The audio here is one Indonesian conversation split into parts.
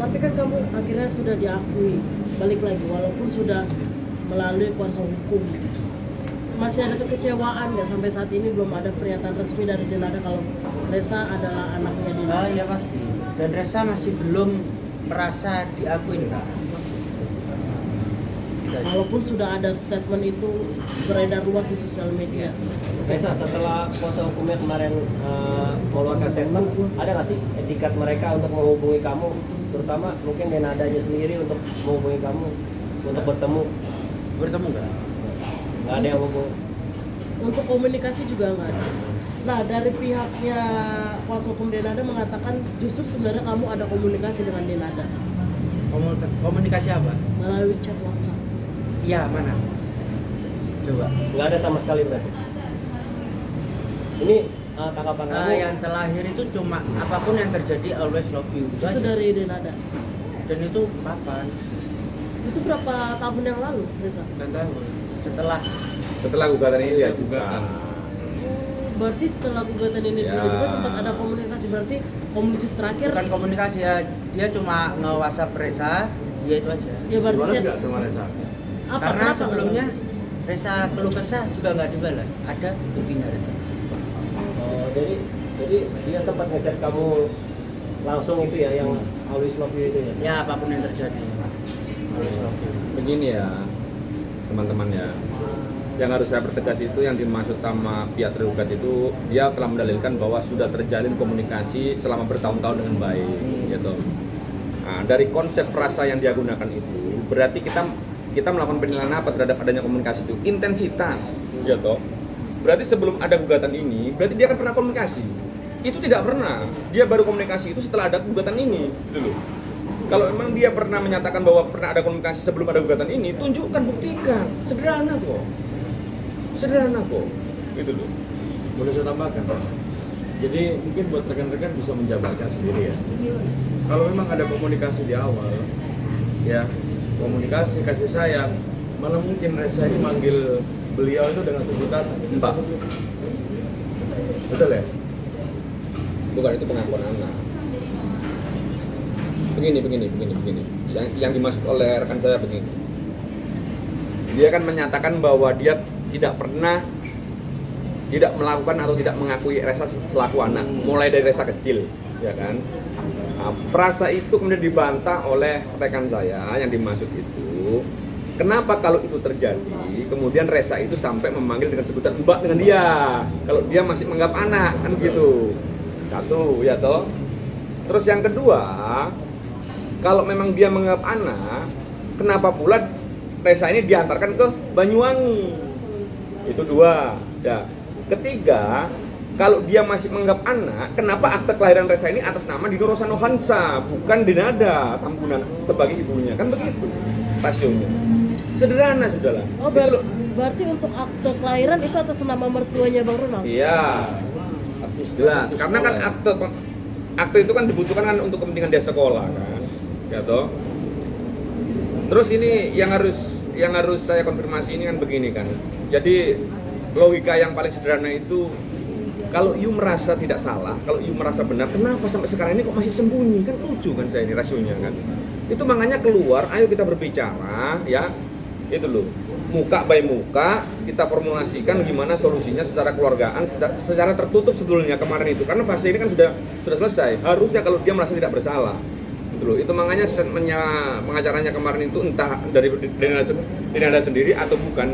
Tapi kan kamu akhirnya sudah diakui, balik lagi walaupun sudah melalui kuasa hukum. Masih ada kekecewaan nggak sampai saat ini belum ada pernyataan resmi dari Denada kalau Resa adalah anaknya Denada? Ya pasti. Dan Resa masih belum merasa diakui nih Kak. Walaupun sudah ada statement itu beredar luas di sosial media. Resa, setelah kuasa hukumnya kemarin mengeluarkan statement, ada nggak sih etikat mereka untuk menghubungi kamu, terutama mungkin Denadanya sendiri untuk menghubungi kamu untuk bertemu nggak? Nggak ada yang hubung. Untuk komunikasi juga nggak ada. Nah, dari pihaknya kuasa hukum Denada mengatakan justru sebenarnya kamu ada komunikasi dengan Denada. Komunikasi apa? Melalui chat WhatsApp. Iya, mana? Coba. Nggak ada sama sekali berarti. Ini tanggapan kamu? Yang terakhir itu cuma apapun yang terjadi always love you. Itu dari Denada. Dan itu kapan? Itu berapa tahun yang lalu, Resa? Nggak tahu. Setelah gugatan ini diajukan. Berarti setelah gugatan ini Ya. diajukan sempat ada komunikasi, berarti komunikasi terakhir Bukan komunikasi ya, dia cuma nge-WhatsApp Resa, dia itu aja. ya berarti Dibalas chat. nggak sama Resa? Apa? Karena Kenapa? sebelumnya Resa keluh kesah juga nggak dibalas. Ada buktinya Resa. Oh, jadi dia sempat ngechat kamu langsung itu ya, yang always love you itu ya? Ya apapun yang terjadi. Always love you. Begini ya, teman-teman ya. Yang harus saya pertegas itu yang dimaksud sama pihak tergugat itu dia telah mendalilkan bahwa sudah terjalin komunikasi selama bertahun-tahun dengan baik, gitu. Nah, dari konsep frasa yang dia gunakan itu berarti kita melakukan penilaian apa terhadap adanya komunikasi itu? Intensitas, gitu. Berarti sebelum ada gugatan ini, berarti dia kan pernah komunikasi. Itu tidak pernah. Dia baru komunikasi itu setelah ada gugatan ini, gitu loh. Kalau memang dia pernah menyatakan bahwa pernah ada komunikasi sebelum ada gugatan ini, tunjukkan, buktikan. Sederhana kok. Gitu loh. Boleh saya tambahkan? Jadi mungkin buat rekan-rekan bisa menjabarkan sendiri ya. Kalau memang ada komunikasi di awal, ya komunikasi kasih sayang, mana mungkin Resa ini manggil beliau itu dengan sebutan Mbak. Betul ya? Bukan, itu pengakuan anak. Begini. Yang dimaksud oleh rekan saya begini. Dia kan menyatakan bahwa dia tidak melakukan atau tidak mengakui Resa selaku anak, mulai dari Resa kecil, ya kan? Nah, frasa itu kemudian dibantah oleh rekan saya yang dimaksud itu. Kenapa kalau itu terjadi, kemudian Resa itu sampai memanggil dengan sebutan Mbak dengan dia, kalau dia masih menganggap anak, kan gitu. Satu, ya toh. Terus yang kedua, kalau memang dia menganggap anak, kenapa pula Resa ini diantarkan ke Banyuwangi? Itu dua. Ya. Ketiga, kalau dia masih menganggap anak, kenapa akte kelahiran Resa ini atas nama Dino Rosanohansa, bukan Denada Tambunan sebagai ibunya? Kan begitu rasionya. Sederhana sudahlah. Oh, berarti untuk akte kelahiran itu atas nama mertuanya Bang Ronald? Iya. Jelas, karena kan akte itu kan dibutuhkan kan untuk kepentingan dia sekolah kan. Ya toh. Terus ini yang harus saya konfirmasi ini kan begini kan. Jadi logika yang paling sederhana itu, kalau you merasa tidak salah, kalau you merasa benar, kenapa sampai sekarang ini kok masih sembunyi? Kan lucu kan saya ini rasionya kan. Itu makanya keluar, ayo kita berbicara ya. Itu loh. Muka by muka kita formulasikan gimana solusinya secara keluargaan, secara tertutup sebetulnya kemarin itu. Karena fase ini kan sudah selesai. Harusnya kalau dia merasa tidak bersalah. Gitu loh. Itu makanya statementnya pengacaranya kemarin itu entah dari Denada sendiri atau bukan.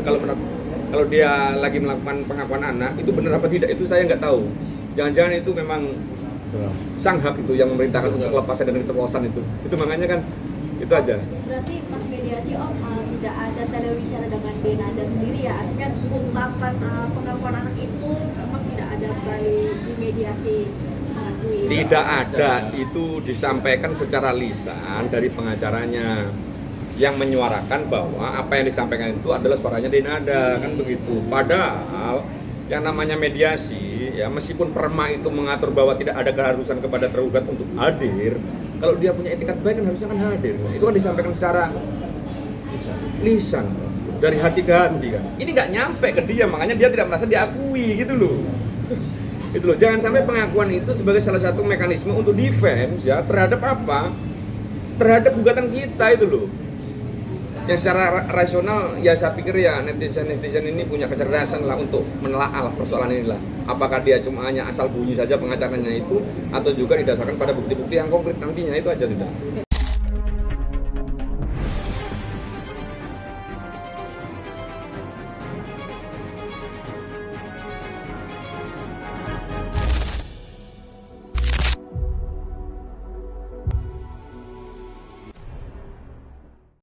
Kalau dia lagi melakukan pengakuan anak itu benar apa tidak itu saya nggak tahu. Jangan-jangan itu memang sang hak itu yang memerintahkan untuk kelepasan dan keterlosan itu. Itu makanya kan itu aja. Berarti pas mediasi tidak ada telewicara dengan Denada sendiri ya, artinya ungkapan pengakuan anak itu memang tidak ada di mediasi. Tidak ada, itu disampaikan secara lisan dari pengacaranya yang menyuarakan bahwa apa yang disampaikan itu adalah suaranya Denada, kan begitu. Padahal yang namanya mediasi ya, meskipun perma itu mengatur bahwa tidak ada keharusan kepada tergugat untuk hadir, kalau dia punya etikat baik kan harusnya kan hadir. Itu kan disampaikan secara lisan dari hati ke hati kan. Ini nggak nyampe ke dia, makanya dia tidak merasa diakui gitu loh. Itu loh, jangan sampai pengakuan itu sebagai salah satu mekanisme untuk defense ya terhadap apa? terhadap gugatan kita itu loh. Yang secara rasional ya saya pikir ya netizen ini punya kecerdasan lah untuk menelaah persoalan inilah. Apakah dia cuma hanya asal bunyi saja pengacaranya itu atau juga didasarkan pada bukti-bukti yang konkret nantinya, itu aja sudah.